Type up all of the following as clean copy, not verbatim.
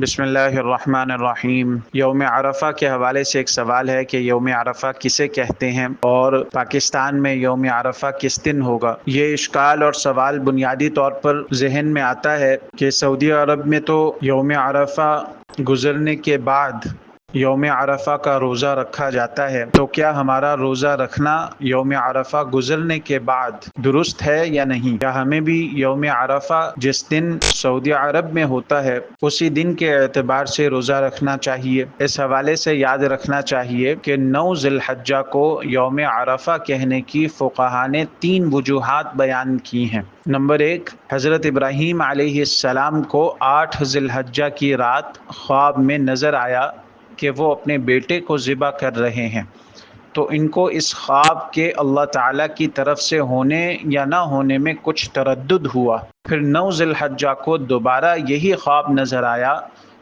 بسم اللہ الرحمن الرحیم۔ یوم عرفہ کے حوالے سے ایک سوال ہے کہ یوم عرفہ کسے کہتے ہیں اور پاکستان میں یوم عرفہ کس دن ہوگا۔ یہ اشکال اور سوال بنیادی طور پر ذہن میں آتا ہے کہ سعودی عرب میں تو یوم عرفہ گزرنے کے بعد یوم عرفہ کا روزہ رکھا جاتا ہے، تو کیا ہمارا روزہ رکھنا یوم عرفہ گزرنے کے بعد درست ہے یا نہیں؟ کیا ہمیں بھی یوم عرفہ جس دن سعودی عرب میں ہوتا ہے اسی دن کے اعتبار سے روزہ رکھنا چاہیے؟ اس حوالے سے یاد رکھنا چاہیے کہ 9 ذی الحجہ کو یوم عرفہ کہنے کی فقہا نے 3 وجوہات بیان کی ہیں۔ نمبر 1، حضرت ابراہیم علیہ السلام کو 8 ذی الحجہ کی رات خواب میں نظر آیا کہ وہ اپنے بیٹے کو ذبح کر رہے ہیں، تو ان کو اس خواب کے اللہ تعالیٰ کی طرف سے ہونے یا نہ ہونے میں کچھ تردد ہوا۔ پھر 9 ذی الحجہ کو دوبارہ یہی خواب نظر آیا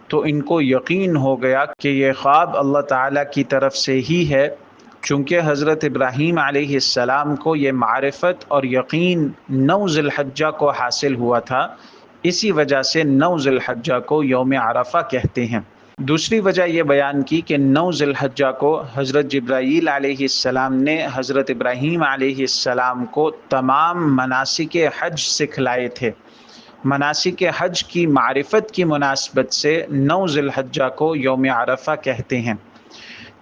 تو ان کو یقین ہو گیا کہ یہ خواب اللہ تعالیٰ کی طرف سے ہی ہے، چونکہ حضرت ابراہیم علیہ السلام کو یہ معرفت اور یقین 9 ذی الحجہ کو حاصل ہوا تھا، اسی وجہ سے 9 ذی الحجہ کو یوم عرفہ کہتے ہیں۔ دوسری وجہ یہ بیان کی کہ 9 ذی الحجہ کو حضرت جبرائیل علیہ السلام نے حضرت ابراہیم علیہ السلام کو تمام مناسک حج سکھلائے تھے۔ مناسک حج کی معرفت کی مناسبت سے 9 ذی الحجہ کو یوم عرفہ کہتے ہیں۔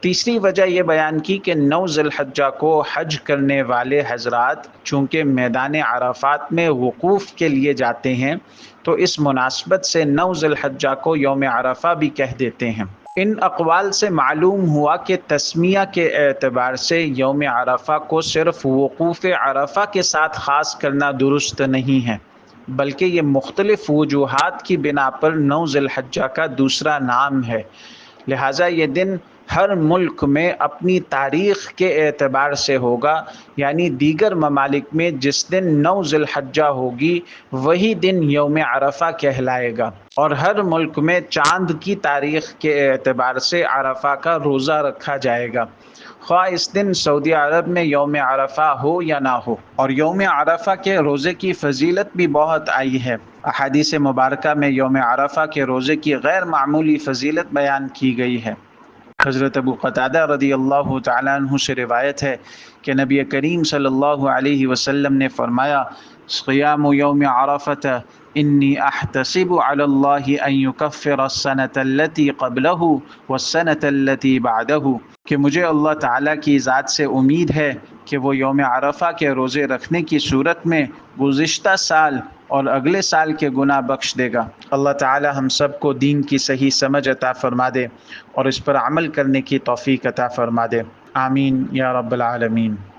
تیسری وجہ یہ بیان کی کہ 9 ذی الحجہ کو حج کرنے والے حضرات چونکہ میدان عرفات میں وقوف کے لیے جاتے ہیں، تو اس مناسبت سے 9 ذی الحجہ کو یوم عرفہ بھی کہہ دیتے ہیں۔ ان اقوال سے معلوم ہوا کہ تسمیہ کے اعتبار سے یوم عرفہ کو صرف وقوف عرفہ کے ساتھ خاص کرنا درست نہیں ہے، بلکہ یہ مختلف وجوہات کی بنا پر 9 ذی الحجہ کا دوسرا نام ہے۔ لہٰذا یہ دن ہر ملک میں اپنی تاریخ کے اعتبار سے ہوگا، یعنی دیگر ممالک میں جس دن 9 ذی الحجہ ہوگی وہی دن یوم عرفہ کہلائے گا، اور ہر ملک میں چاند کی تاریخ کے اعتبار سے عرفہ کا روزہ رکھا جائے گا، خواہ اس دن سعودی عرب میں یوم عرفہ ہو یا نہ ہو۔ اور یوم عرفہ کے روزے کی فضیلت بھی بہت آئی ہے۔ احادیث مبارکہ میں یوم عرفہ کے روزے کی غیر معمولی فضیلت بیان کی گئی ہے۔ حضرت ابو قتادہ رضی اللہ تعالیٰ عنہ سے روایت ہے کہ نبی کریم صلی اللہ علیہ وسلم نے فرمایا، قیام یوم عرفۃ انی احتسب علی اللہ ان یکفر السنۃ التی قبلہ والسنۃ التی بعدہ، کہ مجھے اللہ تعالیٰ کی ذات سے امید ہے کہ وہ یوم عرفہ کے روزے رکھنے کی صورت میں گزشتہ سال اور اگلے سال کے گناہ بخش دے گا۔ اللہ تعالی ہم سب کو دین کی صحیح سمجھ عطا فرما دے اور اس پر عمل کرنے کی توفیق عطا فرما دے، آمین یا رب العالمین۔